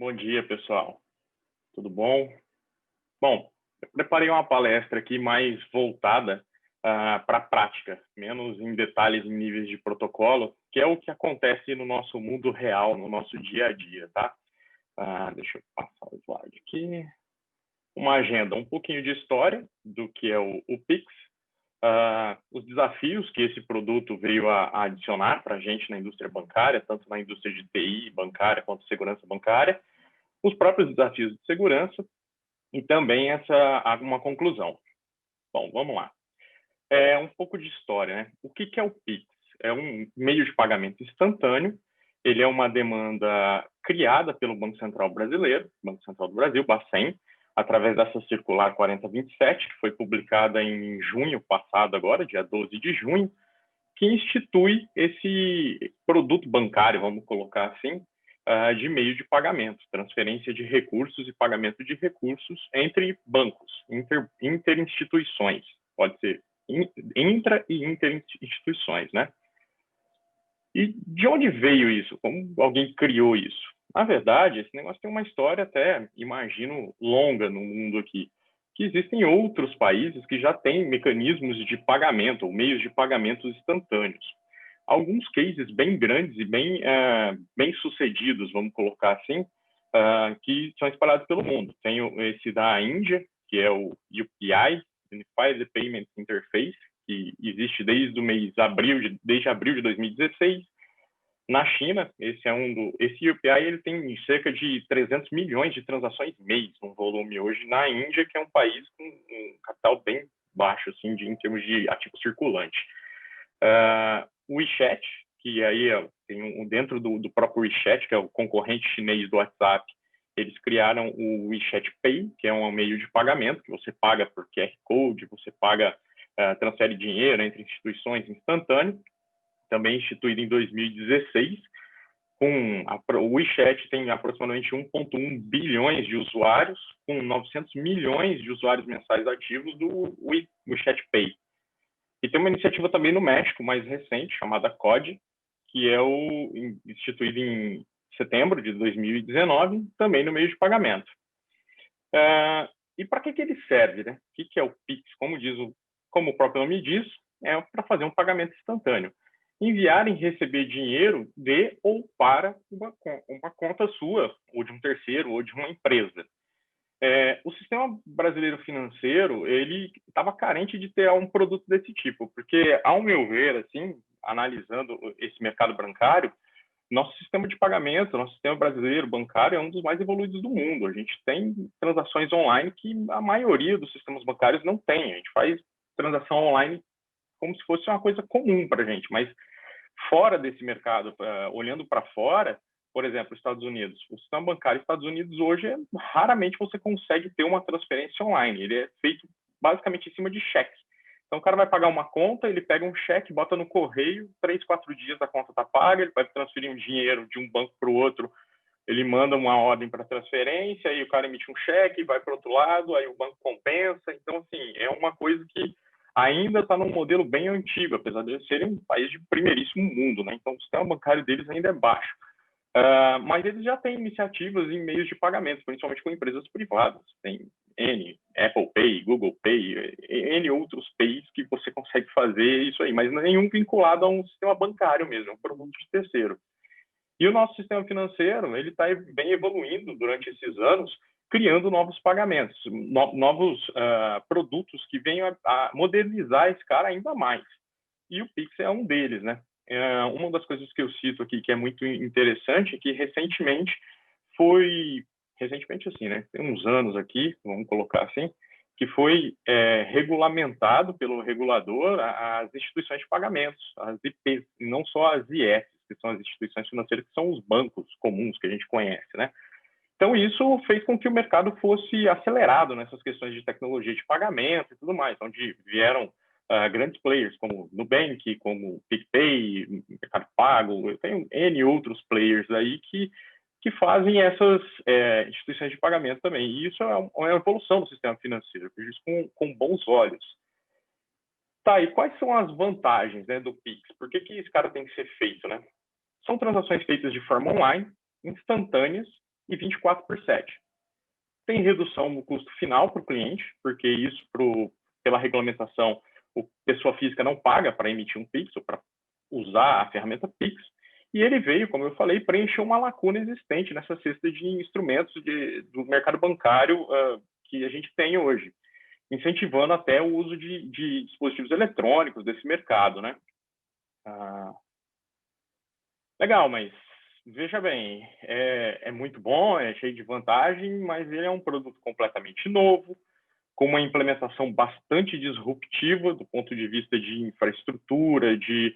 Bom dia, pessoal. Tudo bom? Bom, eu preparei uma palestra aqui mais voltada para a prática, menos em detalhes em níveis de protocolo, que é o que acontece no nosso mundo real, no nosso dia a dia, tá? Deixa eu passar o slide aqui. Uma agenda, um pouquinho de história do que é o Pix, os desafios que esse produto veio a adicionar para a gente na indústria bancária, tanto na indústria de TI bancária quanto segurança bancária, os próprios desafios de segurança e também uma conclusão. Bom, vamos lá. Um pouco de história, né? O que é o Pix? É um meio de pagamento instantâneo. Ele é uma demanda criada pelo Banco Central Brasileiro, Banco Central do Brasil, Bacen, através dessa circular 4027, que foi publicada em junho passado agora, dia 12 de junho, que institui esse produto bancário, vamos colocar assim, de meio de pagamento, transferência de recursos e pagamento de recursos entre bancos, interinstituições, pode ser intra e interinstituições, né? E de onde veio isso? Como alguém criou isso? Na verdade, esse negócio tem uma história até, imagino, longa no mundo aqui, que existem outros países que já têm mecanismos de pagamento, ou meios de pagamentos instantâneos. Alguns cases bem grandes e bem sucedidos, vamos colocar assim, que são espalhados pelo mundo. Tem esse da Índia, que é o UPI, Unified Payment Interface, que existe desde abril de 2016. Na China, esse UPI ele tem cerca de 300 milhões de transações mês, um volume hoje. Na Índia, que é um país com um capital bem baixo, assim, em termos de ativo circulante. O WeChat, que aí tem dentro do próprio WeChat, que é o concorrente chinês do WhatsApp, eles criaram o WeChat Pay, que é um meio de pagamento, que você paga por QR Code, você transfere dinheiro entre instituições instantâneo, também instituído em 2016. O WeChat tem aproximadamente 1,1 bilhões de usuários, com 900 milhões de usuários mensais ativos do WeChat Pay. E tem uma iniciativa também no México, mais recente, chamada COD, que é instituído em setembro de 2019, também no meio de pagamento. E para que ele serve, né? O que é o Pix? Como o próprio nome diz, é para fazer um pagamento instantâneo. Enviar e receber dinheiro de ou para uma conta sua, ou de um terceiro, ou de uma empresa. O sistema brasileiro financeiro, ele estava carente de ter um produto desse tipo, porque, ao meu ver, assim, analisando esse mercado bancário, nosso sistema de pagamento, nosso sistema brasileiro bancário é um dos mais evoluídos do mundo. A gente tem transações online que a maioria dos sistemas bancários não tem. A gente faz transação online como se fosse uma coisa comum para a gente, mas fora desse mercado, olhando para fora, por exemplo, Estados Unidos. O sistema bancário dos Estados Unidos hoje, raramente você consegue ter uma transferência online. Ele é feito basicamente em cima de cheque. Então, o cara vai pagar uma conta, ele pega um cheque, bota no correio, 3, 4 dias a conta está paga, ele vai transferir um dinheiro de um banco para o outro, ele manda uma ordem para transferência, aí o cara emite um cheque, vai para o outro lado, aí o banco compensa. Então, assim, é uma coisa que ainda está num modelo bem antigo, apesar de eles serem um país de primeiríssimo mundo, né? Então, o sistema bancário deles ainda é baixo. Mas eles já têm iniciativas em meios de pagamento, principalmente com empresas privadas. Tem Apple Pay, Google Pay, N outros Pays que você consegue fazer isso aí, mas nenhum vinculado a um sistema bancário mesmo, é um produto de terceiro. E o nosso sistema financeiro, ele está bem evoluindo durante esses anos, criando novos pagamentos, novos produtos que venham a modernizar esse cara ainda mais. E o Pix é um deles, né? Uma das coisas que eu cito aqui que é muito interessante é que recentemente assim, né? Tem uns anos aqui, vamos colocar assim, que foi regulamentado pelo regulador as instituições de pagamentos, as IPs, e não só as IS, que são as instituições financeiras, que são os bancos comuns que a gente conhece, né? Então, isso fez com que o mercado fosse acelerado nessas questões de tecnologia de pagamento e tudo mais, onde vieram grandes players como Nubank, como PicPay, Mercado Pago, tem N outros players aí que fazem essas instituições de pagamento também. E isso é uma evolução do sistema financeiro, eu vejo isso com bons olhos. Tá, e quais são as vantagens, né, do Pix? Por que esse cara tem que ser feito, né? São transações feitas de forma online, instantâneas, e 24 por 7. Tem redução no custo final para o cliente, porque isso, pela regulamentação, a pessoa física não paga para emitir um Pix, ou para usar a ferramenta Pix, e ele veio, como eu falei, preencher uma lacuna existente nessa cesta de instrumentos do mercado bancário que a gente tem hoje, incentivando até o uso de dispositivos eletrônicos desse mercado, né? Legal, mas veja bem, é muito bom, é cheio de vantagem, mas ele é um produto completamente novo, com uma implementação bastante disruptiva do ponto de vista de infraestrutura, de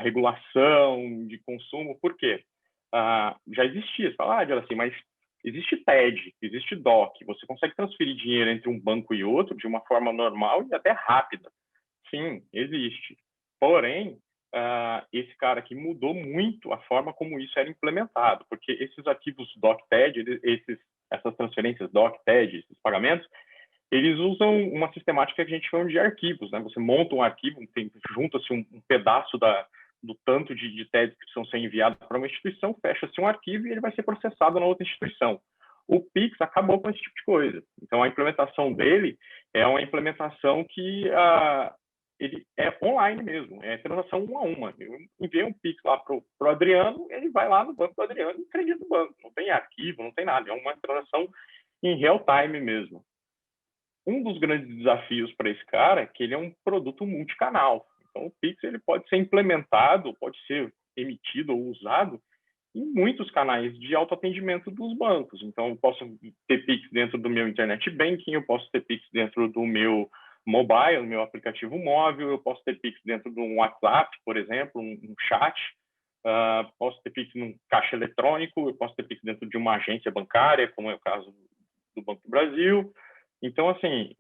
regulação, de consumo. Por quê? Já existia, você fala, assim, mas existe TED, existe DOC, você consegue transferir dinheiro entre um banco e outro de uma forma normal e até rápida. Sim, existe. Porém, esse cara aqui mudou muito a forma como isso era implementado, porque esses arquivos DOC-TED, essas transferências DOC-TED, esses pagamentos, eles usam uma sistemática que a gente chama de arquivos, né? Você monta um arquivo, junta-se um pedaço do tanto de TEDs que precisam ser enviados para uma instituição, fecha-se um arquivo e ele vai ser processado na outra instituição. O Pix acabou com esse tipo de coisa. Então, a implementação dele é uma implementação que ele é online mesmo, é transação uma a uma. Eu enviei um Pix lá para o Adriano, ele vai lá no banco do Adriano e acredita no banco. Não tem arquivo, não tem nada, é uma transação em real time mesmo. Um dos grandes desafios para esse cara é que ele é um produto multicanal. Então, o Pix ele pode ser implementado, pode ser emitido ou usado em muitos canais de autoatendimento dos bancos. Então, eu posso ter Pix dentro do meu Internet Banking, eu posso ter Pix dentro do meu mobile, do meu aplicativo móvel, eu posso ter Pix dentro de um WhatsApp, por exemplo, um chat, posso ter Pix num caixa eletrônico, eu posso ter Pix dentro de uma agência bancária, como é o caso do Banco do Brasil. Então, assim,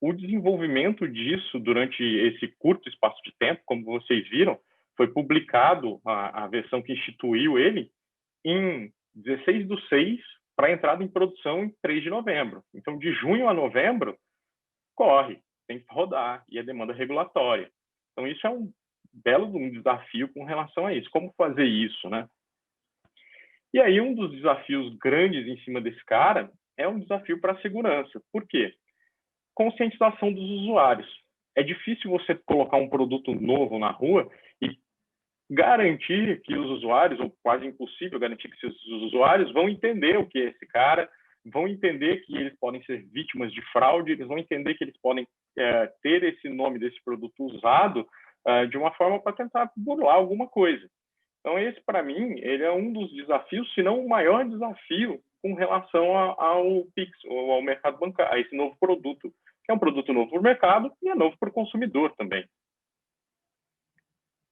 o desenvolvimento disso durante esse curto espaço de tempo, como vocês viram, foi publicado a versão que instituiu ele em 16/6 para entrada em produção em 3 de novembro. Então, de junho a novembro, corre, tem que rodar, e a demanda regulatória. Então, isso é um belo desafio com relação a isso. Como fazer isso, né? E aí, um dos desafios grandes em cima desse cara é um desafio para a segurança. Por quê? Conscientização dos usuários. É difícil você colocar um produto novo na rua e garantir que os usuários, ou quase impossível garantir que os usuários vão entender o que é esse cara, vão entender que eles podem ser vítimas de fraude, eles vão entender que eles podem ter esse nome desse produto usado de uma forma para tentar burlar alguma coisa. Então, esse, para mim, ele é um dos desafios, se não o maior desafio com relação ao Pix, ou ao mercado bancário, a esse novo produto, que é um produto novo para o mercado e é novo para o consumidor também.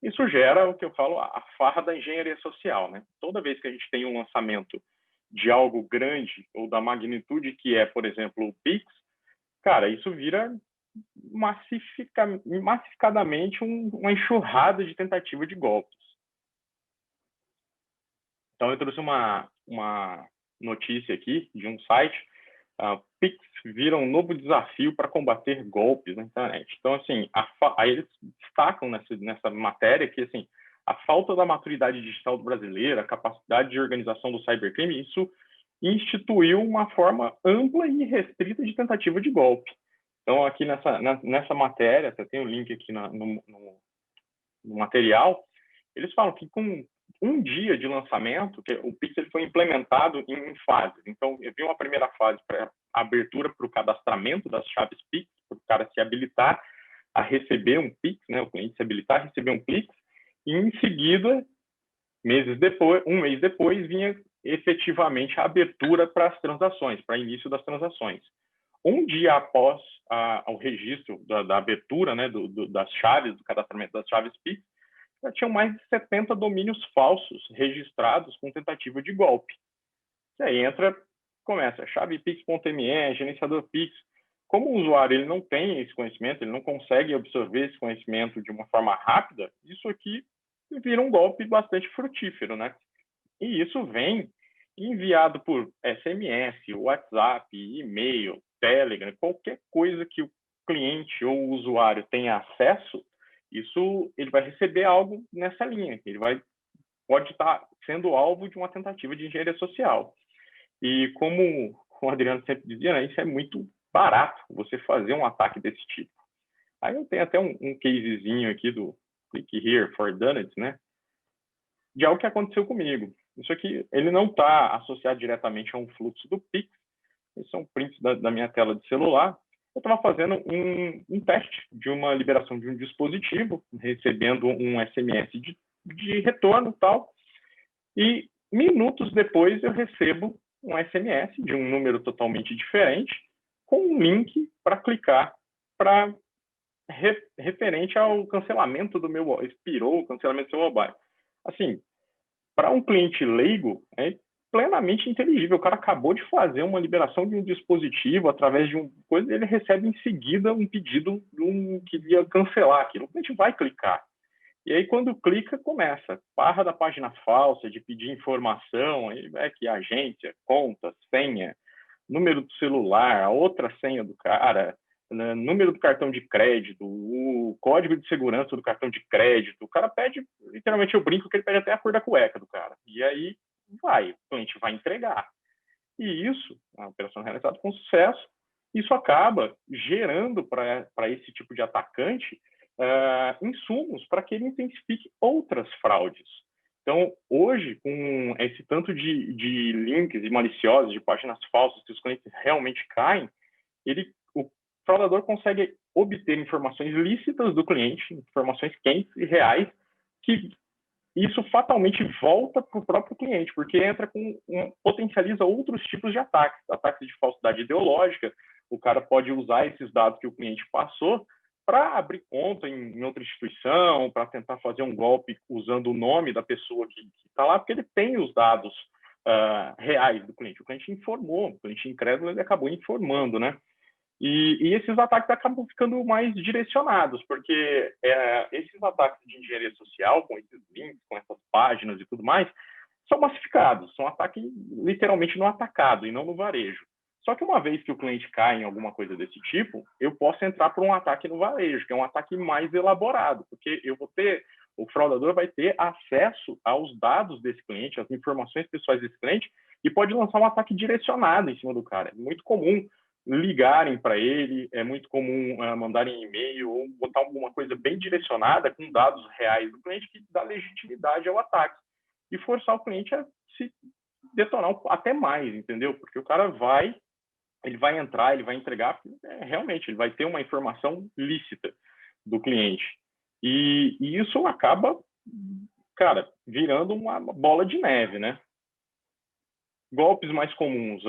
Isso gera o que eu falo, a farra da engenharia social, né? Toda vez que a gente tem um lançamento de algo grande ou da magnitude que é, por exemplo, o Pix, cara, isso vira massificadamente uma enxurrada de tentativa de golpes. Então, eu trouxe uma notícia aqui de um site, Pix vira um novo desafio para combater golpes na internet. Então, assim, aí eles destacam nessa matéria que, assim, a falta da maturidade digital do brasileiro, a capacidade de organização do cybercrime, isso instituiu uma forma ampla e restrita de tentativa de golpe. Então, aqui nessa matéria, você tem o link aqui no material, eles falam que com um dia de lançamento, que o Pix ele foi implementado em fases. Então, eu vi uma primeira fase para abertura para o cadastramento das chaves Pix, para o cara se habilitar a receber um Pix, né, o cliente se habilitar a receber um Pix, e em seguida, um mês depois, vinha efetivamente a abertura para as transações, para início das transações. Um dia após o registro da abertura, né, das chaves, do cadastramento das chaves Pix, já tinham mais de 70 domínios falsos registrados com tentativa de golpe. E aí começa chavepix.me, gerenciador Pix. Como o usuário ele não tem esse conhecimento, ele não consegue absorver esse conhecimento de uma forma rápida, isso aqui vira um golpe bastante frutífero, né? E isso vem enviado por SMS, WhatsApp, e-mail, Telegram, qualquer coisa que o cliente ou o usuário tenha acesso, ele vai receber algo nessa linha. Pode estar sendo alvo de uma tentativa de engenharia social. E como o Adriano sempre dizia, né, isso é muito barato, você fazer um ataque desse tipo. Aí eu tenho até um casezinho aqui do Click Here for Done It, né, de algo que aconteceu comigo. Isso aqui, ele não está associado diretamente a um fluxo do Pix, esses são prints da minha tela de celular. Eu estava fazendo um teste de uma liberação de um dispositivo, recebendo um SMS de retorno e tal, e minutos depois eu recebo um SMS de um número totalmente diferente, com um link para clicar para referente ao cancelamento do meu, expirou o cancelamento do seu mobile. Assim, para um cliente leigo, é plenamente inteligível. O cara acabou de fazer uma liberação de um dispositivo através de uma coisa e ele recebe em seguida um pedido que ia cancelar aquilo. O cliente vai clicar. E aí, quando clica, começa. Barra da página falsa, de pedir informação, aí é que agência, conta, senha, número do celular, a outra senha do cara, né, número do cartão de crédito, o código de segurança do cartão de crédito. O cara pede, literalmente eu brinco que ele pede até a cor da cueca do cara. E aí o cliente vai entregar. E isso, a operação realizada com sucesso, isso acaba gerando para esse tipo de atacante insumos para que ele intensifique outras fraudes. Então, hoje, com esse tanto de links e maliciosos, de páginas falsas que os clientes realmente caem, o fraudador consegue obter informações lícitas do cliente, informações quentes e reais, que isso fatalmente volta para o próprio cliente, porque entra potencializa outros tipos de ataques de falsidade ideológica. O cara pode usar esses dados que o cliente passou para abrir conta em outra instituição, para tentar fazer um golpe usando o nome da pessoa que está lá, porque ele tem os dados reais do cliente. O cliente informou, o cliente incrédulo, ele acabou informando, né? E esses ataques acabam ficando mais direcionados, porque esses ataques de engenharia social, com esses links, com essas páginas e tudo mais, são massificados, são ataques literalmente no atacado e não no varejo. Só que uma vez que o cliente cai em alguma coisa desse tipo, eu posso entrar por um ataque no varejo, que é um ataque mais elaborado, porque o fraudador vai ter acesso aos dados desse cliente, às informações pessoais desse cliente, e pode lançar um ataque direcionado em cima do cara. É muito comum ligarem para ele, é muito comum mandarem e-mail ou botar alguma coisa bem direcionada com dados reais do cliente que dá legitimidade ao ataque e forçar o cliente a se detonar até mais, entendeu? Porque o cara ele vai entrar, ele vai entregar, realmente, ele vai ter uma informação lícita do cliente. E isso acaba, cara, virando uma bola de neve, né? Golpes mais comuns,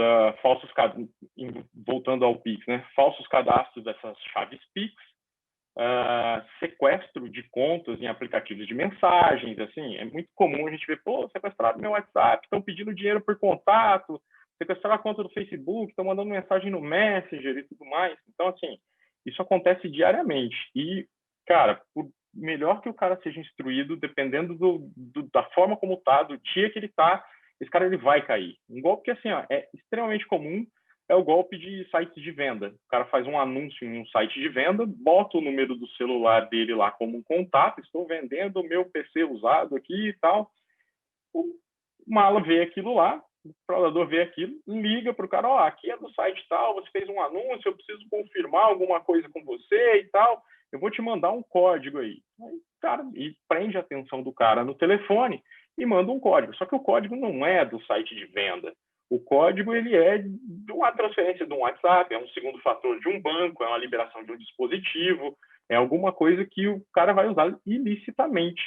voltando ao Pix, né? Falsos cadastros dessas chaves Pix, sequestro de contas em aplicativos de mensagens, assim, é muito comum a gente ver, sequestraram meu WhatsApp, estão pedindo dinheiro por contato, sequestraram a conta do Facebook, estão mandando mensagem no Messenger e tudo mais. Então, assim, isso acontece diariamente. E, cara, por melhor que o cara seja instruído, dependendo da forma como tá, do dia que ele tá, esse cara ele vai cair. Um golpe que, assim, é extremamente comum, é o golpe de sites de venda. O cara faz um anúncio em um site de venda, bota o número do celular dele lá como um contato, estou vendendo o meu PC usado aqui e tal. O mala vê aquilo lá, o fraudador vê aquilo, liga para o cara, aqui é do site tal, você fez um anúncio, eu preciso confirmar alguma coisa com você e tal, eu vou te mandar um código aí. Aí, cara, e prende a atenção do cara no telefone e manda um código. Só que o código não é do site de venda. O código ele é de uma transferência de um WhatsApp, é um segundo fator de um banco, é uma liberação de um dispositivo, é alguma coisa que o cara vai usar ilicitamente.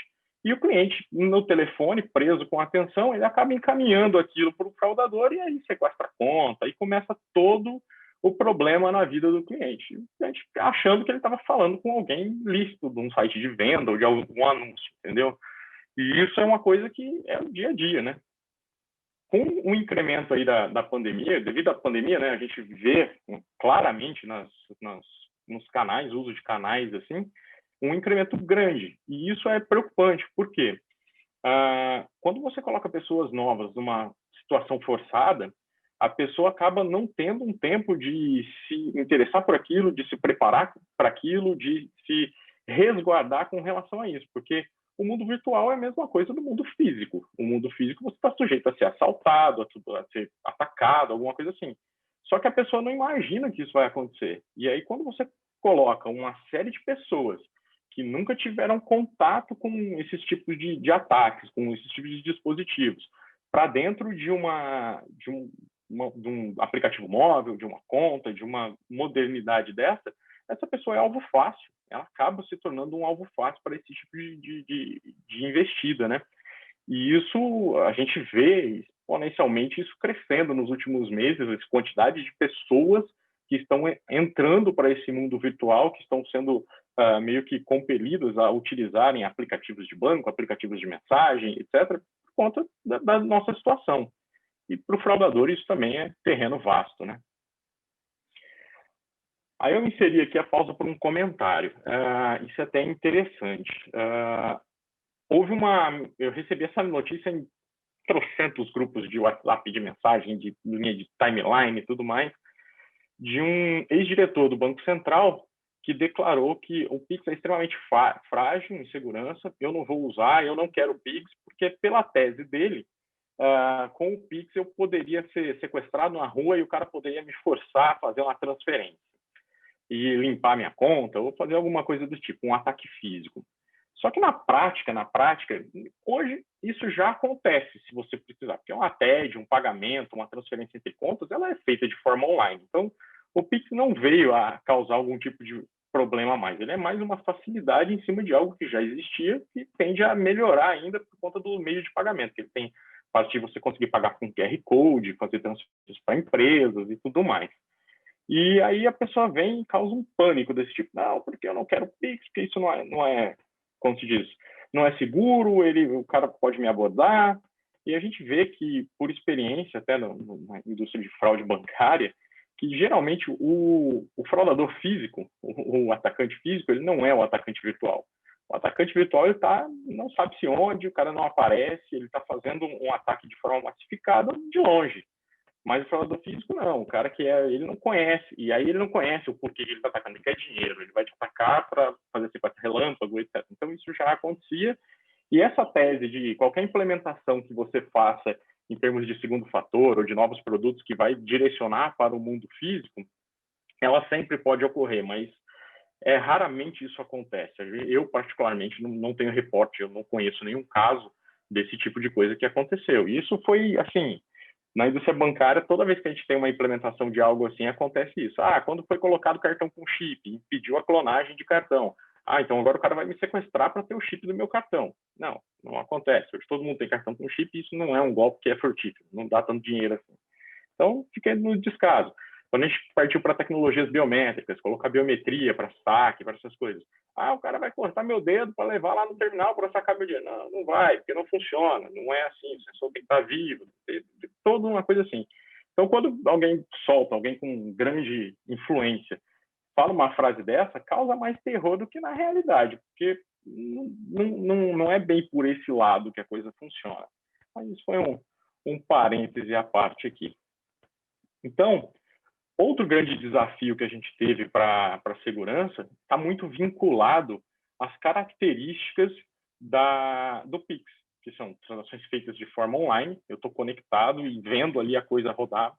E o cliente, no telefone, preso com atenção, ele acaba encaminhando aquilo para o fraudador e aí sequestra a conta, aí começa todo o problema na vida do cliente. O cliente achando que ele estava falando com alguém lícito de um site de venda ou de algum anúncio, entendeu? E isso é uma coisa que é o dia a dia, né? Com o incremento aí da pandemia, devido à pandemia, né, a gente vê claramente nos canais, uso de canais, assim, um incremento grande. E isso é preocupante. Por quê? Quando você coloca pessoas novas numa situação forçada, a pessoa acaba não tendo um tempo de se interessar por aquilo, de se preparar para aquilo, de se resguardar com relação a isso. Porque O mundo virtual é a mesma coisa do mundo físico. O mundo físico você está sujeito a ser assaltado, a ser atacado, alguma coisa assim. Só que a pessoa não imagina que isso vai acontecer. E aí, quando você coloca uma série de pessoas que nunca tiveram contato com esses tipos de ataques, com esses tipos de dispositivos, para dentro de um aplicativo móvel, de uma conta, de uma modernidade dessa, essa pessoa é alvo fácil. Ela acaba se tornando um alvo fácil para esse tipo de investida, né? E isso, a gente vê exponencialmente isso crescendo nos últimos meses, a quantidade de pessoas que estão entrando para esse mundo virtual, que estão sendo meio que compelidas a utilizarem aplicativos de banco, aplicativos de mensagem, etc., por conta da nossa situação. E para o fraudador isso também é terreno vasto, né? Aí eu inseri aqui a pausa por um comentário. Isso é até interessante. Eu recebi essa notícia em trocentos grupos de WhatsApp, de mensagem, de linha de timeline e tudo mais, de um ex-diretor do Banco Central que declarou que o Pix é extremamente frágil em segurança, eu não vou usar, eu não quero o Pix, porque pela tese dele, com o Pix eu poderia ser sequestrado na rua e o cara poderia me forçar a fazer uma transferência e limpar minha conta ou fazer alguma coisa do tipo, um ataque físico. Só que na prática, hoje isso já acontece se você precisar, porque uma TED, um pagamento, uma transferência entre contas, ela é feita de forma online. Então, o Pix não veio a causar algum tipo de problema a mais. Ele é mais uma facilidade em cima de algo que já existia e tende a melhorar ainda por conta do meio de pagamento, que ele tem a parte de você conseguir pagar com QR Code, fazer transferências para empresas e tudo mais. E aí a pessoa vem e causa um pânico desse tipo. Não, porque eu não quero Pix, porque isso não é como se diz, não é seguro, o cara pode me abordar. E a gente vê que, por experiência, até na indústria de fraude bancária, que geralmente o fraudador físico, o atacante físico, ele não é o atacante virtual. O atacante virtual, ele não sabe-se onde, o cara não aparece, ele está fazendo um ataque de forma massificada de longe. Mas o fraudador físico não, o cara ele não conhece, e aí ele não conhece o porquê que ele está atacando, ele quer dinheiro, ele vai te atacar para fazer esse relâmpago, etc. Então isso já acontecia, e essa tese de qualquer implementação que você faça em termos de segundo fator ou de novos produtos que vai direcionar para o mundo físico, ela sempre pode ocorrer, mas raramente isso acontece. Eu, particularmente, não tenho reporte, eu não conheço nenhum caso desse tipo de coisa que aconteceu. E isso foi, assim, na indústria bancária, toda vez que a gente tem uma implementação de algo assim, acontece isso. Quando foi colocado cartão com chip, impediu a clonagem de cartão. Então agora o cara vai me sequestrar para ter o chip do meu cartão. Não acontece. Hoje todo mundo tem cartão com chip e isso não é um golpe que é furtivo, não dá tanto dinheiro assim. Então, fiquei no descaso. Quando a gente partiu para tecnologias biométricas, colocar biometria para saque, para essas coisas. O cara vai cortar meu dedo para levar lá no terminal para sacar meu dinheiro. Não vai, porque não funciona, não é assim, o sensor tem que estar vivo, tem toda uma coisa assim. Então, quando alguém solta, alguém com grande influência, fala uma frase dessa, causa mais terror do que na realidade, porque não é bem por esse lado que a coisa funciona. Mas isso foi um parêntese à parte aqui. Então, outro grande desafio que a gente teve para a segurança está muito vinculado às características do Pix, que são transações feitas de forma online. Eu estou conectado e vendo ali a coisa rodar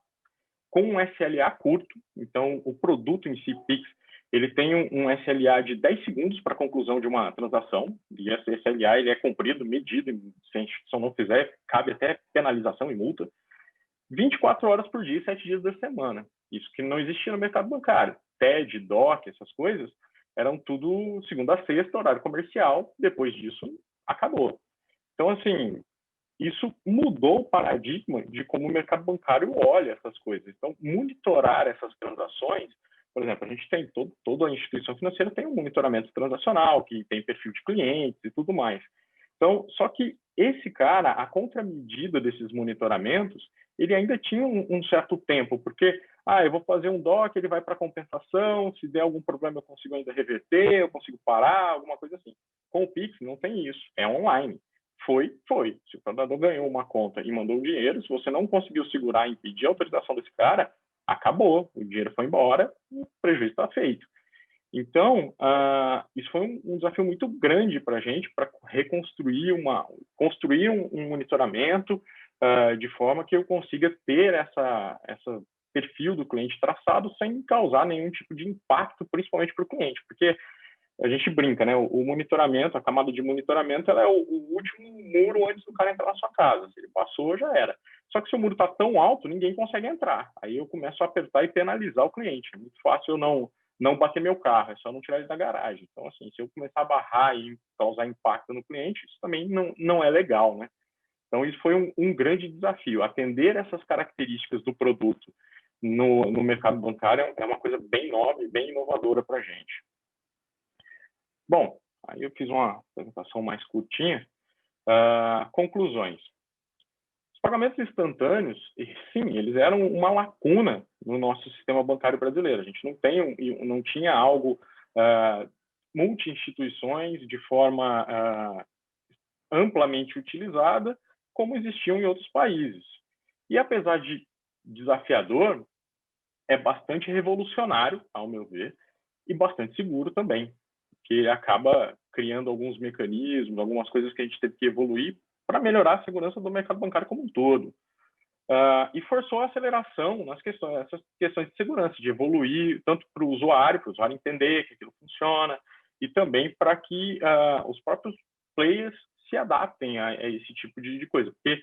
com um SLA curto. Então, o produto em si, Pix, ele tem um SLA de 10 segundos para a conclusão de uma transação, e esse SLA ele é cumprido, medido, se a instituição não fizer, cabe até penalização e multa. 24 horas por dia, 7 dias da semana. Isso que não existia no mercado bancário. TED, DOC, essas coisas, eram tudo segunda a sexta, horário comercial. Depois disso, acabou. Então, assim, isso mudou o paradigma de como o mercado bancário olha essas coisas. Então, monitorar essas transações, por exemplo, a gente tem toda a instituição financeira tem um monitoramento transacional, que tem perfil de clientes e tudo mais. Então, só que esse cara, a contramedida desses monitoramentos, ele ainda tinha um certo tempo, porque, eu vou fazer um DOC, ele vai para compensação, se der algum problema eu consigo ainda reverter, eu consigo parar, alguma coisa assim. Com o Pix não tem isso, é online. Foi. Se o fraudador ganhou uma conta e mandou o dinheiro, se você não conseguiu segurar e impedir a autorização desse cara, acabou, o dinheiro foi embora e o prejuízo está feito. Então, isso foi um desafio muito grande para a gente, para construir um monitoramento de forma que eu consiga ter essa perfil do cliente traçado sem causar nenhum tipo de impacto, principalmente para o cliente, porque a gente brinca, né? O monitoramento, a camada de monitoramento, ela é o último muro antes do cara entrar na sua casa. Se ele passou, já era. Só que se o muro está tão alto, ninguém consegue entrar. Aí eu começo a apertar e penalizar o cliente. É muito fácil eu não bater meu carro, é só não tirar ele da garagem. Então, assim, se eu começar a barrar e causar impacto no cliente, isso também não é legal, né? Então, isso foi um grande desafio. Atender essas características do produto no mercado bancário é uma coisa bem nova e bem inovadora para a gente. Bom, aí eu fiz uma apresentação mais curtinha. Conclusões. Os pagamentos instantâneos, sim, eles eram uma lacuna no nosso sistema bancário brasileiro. A gente não tinha algo multi-instituições de forma amplamente utilizada, como existiam em outros países. E apesar de desafiador, é bastante revolucionário, ao meu ver, e bastante seguro também, que acaba criando alguns mecanismos, algumas coisas que a gente teve que evoluir para melhorar a segurança do mercado bancário como um todo. E forçou a aceleração essas questões de segurança, de evoluir tanto para o usuário entender que aquilo funciona, e também para que os próprios players se adaptem a esse tipo de coisa. Porque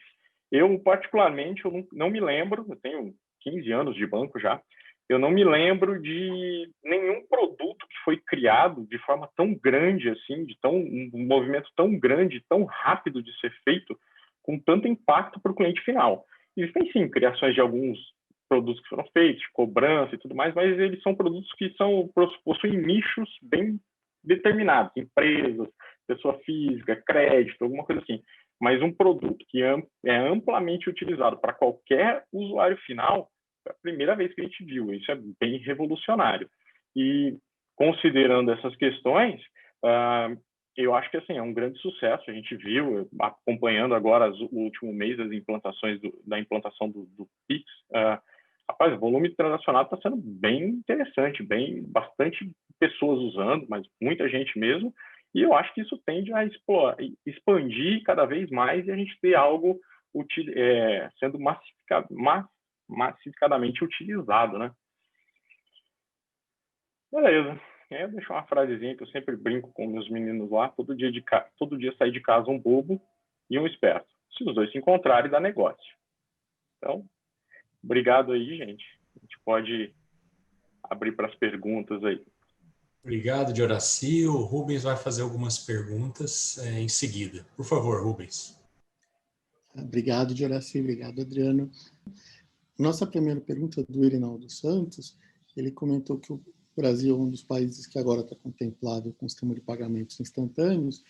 eu, particularmente, eu não me lembro, eu tenho 15 anos de banco já, eu não me lembro de nenhum produto que foi criado de forma tão grande assim, um movimento tão grande, tão rápido de ser feito, com tanto impacto para o cliente final. Existem sim criações de alguns produtos que foram feitos, de cobrança e tudo mais, mas eles são produtos que possuem nichos bem determinados, empresas, pessoa física, crédito, alguma coisa assim. Mas um produto que é amplamente utilizado para qualquer usuário final, é a primeira vez que a gente viu. Isso é bem revolucionário. E considerando essas questões, eu acho que assim, é um grande sucesso. A gente viu, acompanhando agora o último mês das implantações da implantação do Pix. Rapaz, o volume transacionado está sendo bem interessante, bastante pessoas usando, mas muita gente mesmo. E eu acho que isso tende a expandir cada vez mais e a gente ter algo sendo massificadamente utilizado, né? Beleza. Eu deixo uma frasezinha que eu sempre brinco com meus meninos lá: todo dia sai de casa um bobo e um esperto. Se os dois se encontrarem, dá negócio. Então, obrigado aí, gente. A gente pode abrir para as perguntas aí. Obrigado, Dioraci. O Rubens vai fazer algumas perguntas em seguida. Por favor, Rubens. Obrigado, Dioraci. Obrigado, Adriano. Nossa primeira pergunta é do Irinaldo Santos. Ele comentou que o Brasil é um dos países que agora está contemplado com o sistema de pagamentos instantâneos.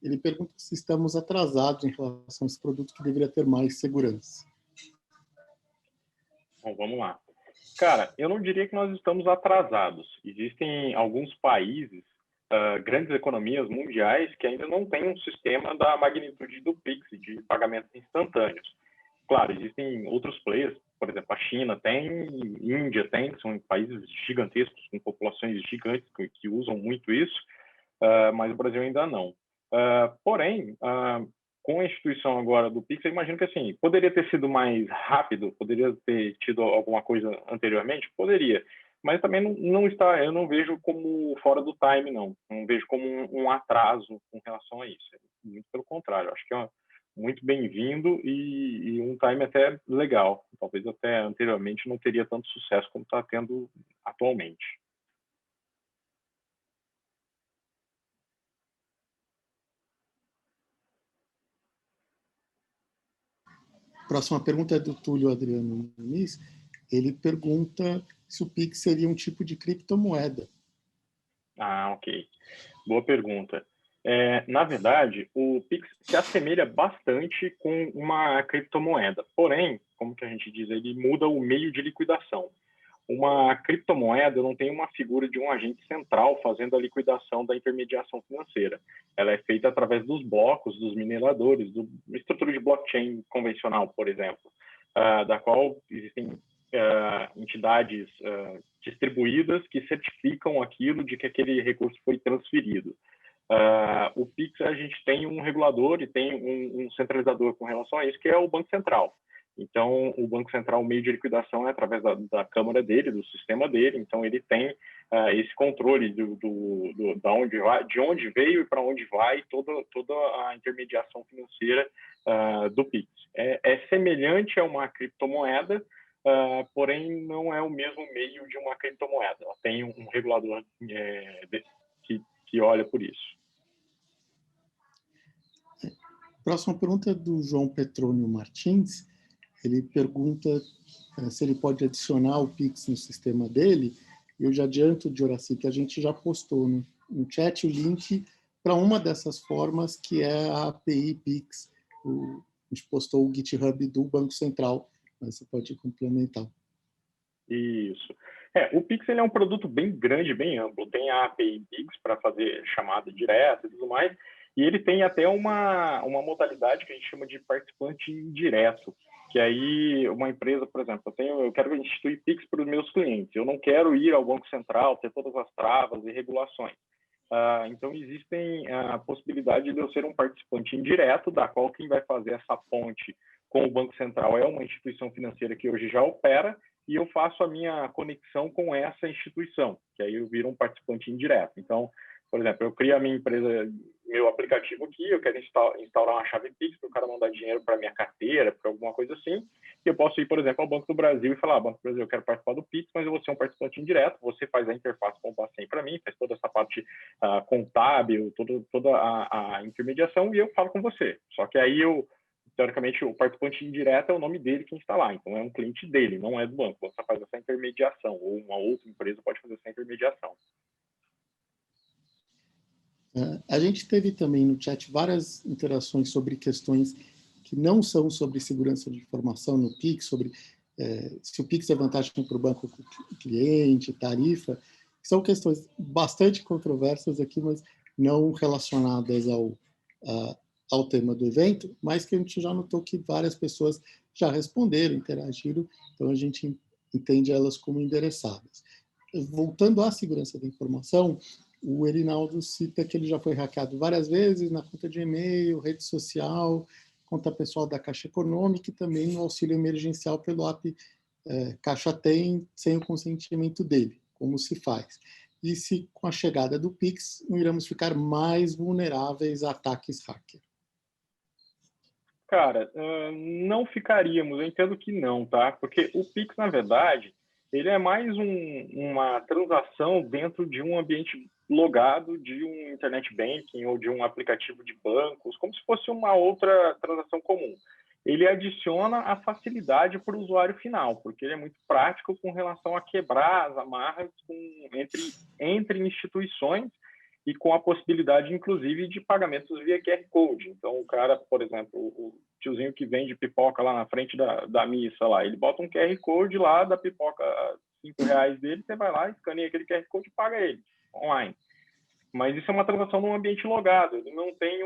Ele pergunta se estamos atrasados em relação a esse produto que deveria ter mais segurança. Bom, vamos lá. Cara, eu não diria que nós estamos atrasados. Existem alguns países, grandes economias mundiais, que ainda não têm um sistema da magnitude do Pix, de pagamentos instantâneos. Claro, existem outros players, por exemplo, a China tem, Índia tem, que são países gigantescos, com populações gigantes que usam muito isso, mas o Brasil ainda não. Porém, com a instituição agora do Pix, eu imagino que assim, poderia ter sido mais rápido, poderia ter tido alguma coisa anteriormente? Poderia. Mas também não está, eu não vejo como fora do time, não. Não vejo como um atraso com relação a isso. Muito pelo contrário, acho que é muito bem-vindo e um time até legal. Talvez até anteriormente não teria tanto sucesso como está tendo atualmente. Próxima pergunta é do Túlio Adriano Nunes. Ele pergunta se o Pix seria um tipo de criptomoeda. Ok. Boa pergunta. Na verdade, o Pix se assemelha bastante com uma criptomoeda. Porém, como que a gente diz, ele muda o meio de liquidação. Uma criptomoeda não tem uma figura de um agente central fazendo a liquidação da intermediação financeira. Ela é feita através dos blocos, dos mineradores, uma estrutura de blockchain convencional, por exemplo, da qual existem entidades distribuídas que certificam aquilo de que aquele recurso foi transferido. O Pix, a gente tem um regulador e tem um centralizador com relação a isso, que é o Banco Central. Então, o Banco Central, o meio de liquidação é através da Câmara dele, do sistema dele. Então, ele tem esse controle de onde veio e para onde vai toda a intermediação financeira do Pix. É semelhante a uma criptomoeda, porém não é o mesmo meio de uma criptomoeda. Ela tem um regulador que olha por isso. Próxima pergunta é do João Petrônio Martins. Ele pergunta se ele pode adicionar o Pix no sistema dele. Eu já adianto, Horaci, que a gente já postou no chat o link para uma dessas formas, que é a API Pix. A gente postou o GitHub do Banco Central, mas você pode complementar. Isso. O Pix ele é um produto bem grande, bem amplo. Tem a API Pix para fazer chamada direta e tudo mais, e ele tem até uma modalidade que a gente chama de participante indireto, que aí uma empresa, por exemplo, eu quero instituir Pix para os meus clientes, eu não quero ir ao Banco Central, ter todas as travas e regulações. Então, existem a possibilidade de eu ser um participante indireto, da qual quem vai fazer essa ponte com o Banco Central é uma instituição financeira que hoje já opera, e eu faço a minha conexão com essa instituição, que aí eu viro um participante indireto. Então, por exemplo, eu crio a minha empresa, meu aplicativo aqui, eu quero instaurar uma chave Pix para o cara mandar dinheiro para minha carteira, para alguma coisa assim, e eu posso ir, por exemplo, ao Banco do Brasil e falar, Banco do Brasil, eu quero participar do Pix, mas eu vou ser um participante indireto, você faz a interface com o Bacen para mim, faz toda essa parte contábil, toda a intermediação, e eu falo com você. Só que aí teoricamente, o participante indireto é o nome dele quem está lá, então é um cliente dele, não é do banco. Você faz essa intermediação, ou uma outra empresa pode fazer essa intermediação. A gente teve também no chat várias interações sobre questões que não são sobre segurança de informação no Pix, sobre se o Pix é vantagem para o banco cliente, tarifa, são questões bastante controversas aqui, mas não relacionadas ao tema do evento, mas que a gente já notou que várias pessoas já responderam, interagiram, então a gente entende elas como endereçadas. Voltando à segurança da informação, o Erinaldo cita que ele já foi hackeado várias vezes na conta de e-mail, rede social, conta pessoal da Caixa Econômica e também no auxílio emergencial pelo app Caixa Tem, sem o consentimento dele. Como se faz? E se com a chegada do Pix não iremos ficar mais vulneráveis a ataques hacker? Cara, não ficaríamos, eu entendo que não, tá? Porque o Pix, na verdade, ele é mais uma transação dentro de um ambiente logado de um internet banking ou de um aplicativo de bancos, como se fosse uma outra transação comum. Ele adiciona a facilidade para o usuário final, porque ele é muito prático com relação a quebrar as amarras entre instituições e com a possibilidade, inclusive, de pagamentos via QR Code. Então, o cara, por exemplo, o tiozinho que vende pipoca lá na frente da missa, lá, ele bota um QR Code lá da pipoca, R$5 dele, você vai lá, escaneia aquele QR Code e paga ele, online. Mas isso é uma transação num ambiente logado, ele não tem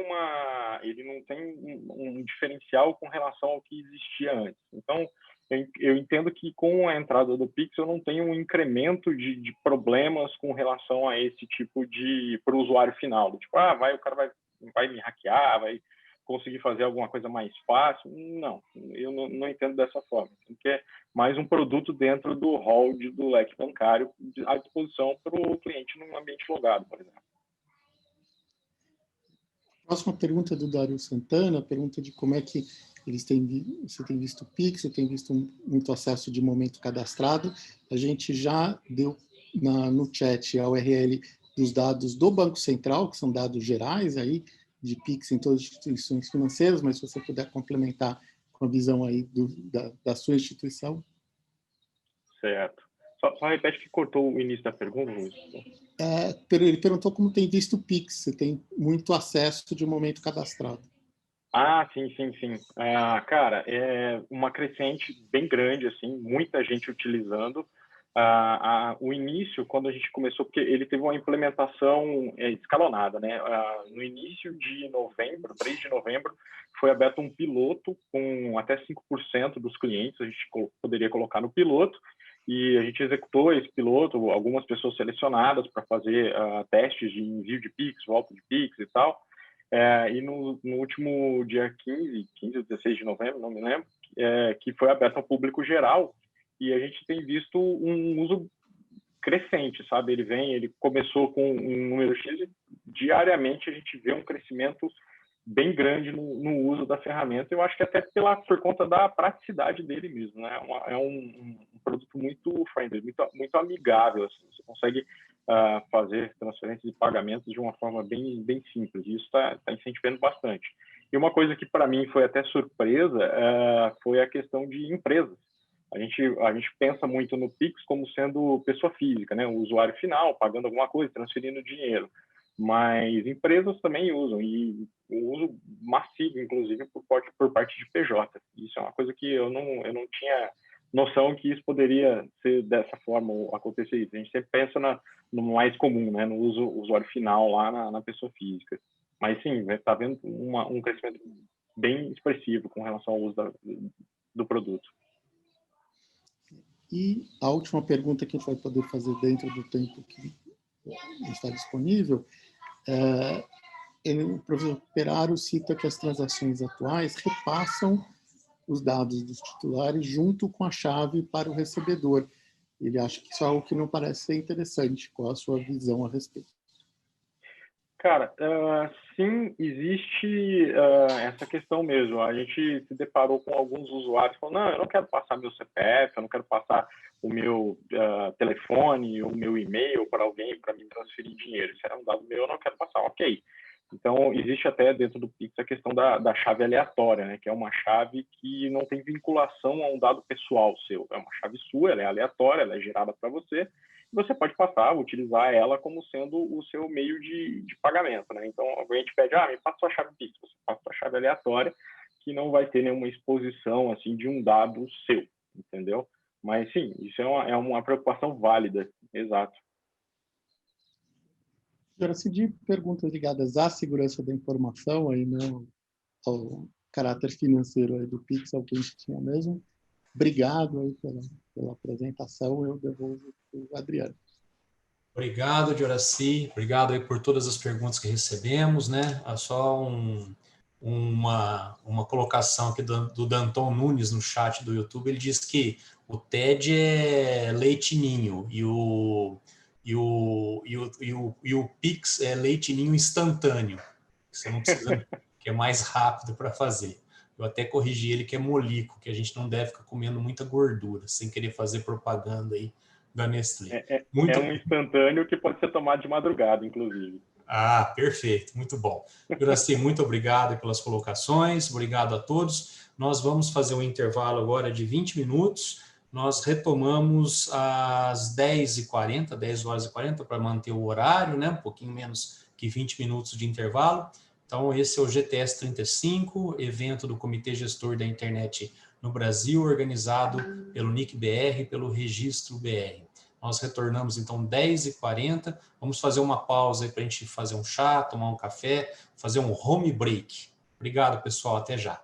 um diferencial com relação ao que existia antes. Então, eu entendo que com a entrada do Pix eu não tenho um incremento de problemas com relação a esse tipo para o usuário final. Tipo, o cara vai me hackear, vai conseguir fazer alguma coisa mais fácil. Não, eu não entendo dessa forma. Porque é mais um produto dentro do hall do leque bancário à disposição para o cliente num ambiente logado, por exemplo. Próxima pergunta do Dário Santana, pergunta de como é que você tem visto o Pix, você tem visto muito acesso de momento cadastrado. A gente já deu no chat a URL dos dados do Banco Central, que são dados gerais aí de Pix em todas as instituições financeiras, mas se você puder complementar com a visão aí da sua instituição. Certo. Só repete que cortou o início da pergunta, Luiz. Ele perguntou como tem visto o Pix, se tem muito acesso de momento cadastrado. Sim. Cara, é uma crescente bem grande, assim, muita gente utilizando. O início, quando a gente começou, porque ele teve uma implementação escalonada, né? No início de novembro, 3 de novembro, foi aberto um piloto com até 5% dos clientes, a gente poderia colocar no piloto, e a gente executou esse piloto, algumas pessoas selecionadas para fazer testes de envio de Pix, volta de Pix e tal. E no último dia 15 ou 16 de novembro, não me lembro, que foi aberto ao público geral, e a gente tem visto um uso crescente, sabe? Ele começou com um número X e diariamente a gente vê um crescimento bem grande no uso da ferramenta. Eu acho que até por conta da praticidade dele mesmo, né? É um produto muito friendly, muito amigável, assim. Você consegue fazer transferências e pagamentos de uma forma bem simples. E isso está incentivando bastante. E uma coisa que para mim foi até surpresa foi a questão de empresas. A gente pensa muito no Pix como sendo pessoa física, né? O usuário final pagando alguma coisa, transferindo dinheiro. Mas empresas também usam, e o uso massivo, inclusive, por parte de PJ. Isso é uma coisa que eu não tinha noção que isso poderia ser dessa forma, ou acontecer isso. A gente sempre pensa no mais comum, né? No usuário final lá na pessoa física. Mas sim, está vendo um crescimento bem expressivo com relação ao uso do produto. E a última pergunta que a gente vai poder fazer dentro do tempo que está disponível, o professor Peraro cita que as transações atuais repassam os dados dos titulares junto com a chave para o recebedor. Ele acha que isso é algo que não parece ser interessante. Qual a sua visão a respeito? Cara, sim, existe essa questão mesmo. A gente se deparou com alguns usuários falando, não, eu não quero passar meu CPF, eu não quero passar o meu telefone, o meu e-mail para alguém para me transferir dinheiro. Isso é um dado meu, eu não quero passar. Ok. Então, existe até dentro do Pix a questão da chave aleatória, né? Que é uma chave que não tem vinculação a um dado pessoal seu. É uma chave sua, ela é aleatória, ela é gerada para você. Você pode utilizar ela como sendo o seu meio de pagamento, né? Então, alguém te pede, me passa sua chave Pix, você passa sua chave aleatória, que não vai ter nenhuma exposição, assim, de um dado seu, entendeu? Mas, sim, isso é uma preocupação válida, exato. Agora, se de perguntas ligadas à segurança da informação, aí não ao caráter financeiro aí do Pix, ao que a gente tinha mesmo, obrigado aí pela apresentação, eu devolvo para o Adriano. Obrigado, Dioraci. Obrigado aí por todas as perguntas que recebemos, né? Só uma colocação aqui do Danton Nunes no chat do YouTube. Ele diz que o TED é leite ninho e o Pix é leite ninho instantâneo. Você não precisa, que é mais rápido para fazer. Eu até corrigi ele que é molico, que a gente não deve ficar comendo muita gordura, sem querer fazer propaganda aí da Nestlé. É um instantâneo que pode ser tomado de madrugada, inclusive. Ah, perfeito, muito bom. Juraci, muito obrigado pelas colocações, obrigado a todos. Nós vamos fazer um intervalo agora de 20 minutos. Nós retomamos às 10h40, 10 horas e 40, para manter o horário, né? Um pouquinho menos que 20 minutos de intervalo. Então, esse é o GTS 35, evento do Comitê Gestor da Internet no Brasil, organizado pelo NIC-BR e pelo Registro BR. Nós retornamos, então, 10h40. Vamos fazer uma pausa aí para a gente fazer um chá, tomar um café, fazer um home break. Obrigado, pessoal. Até já.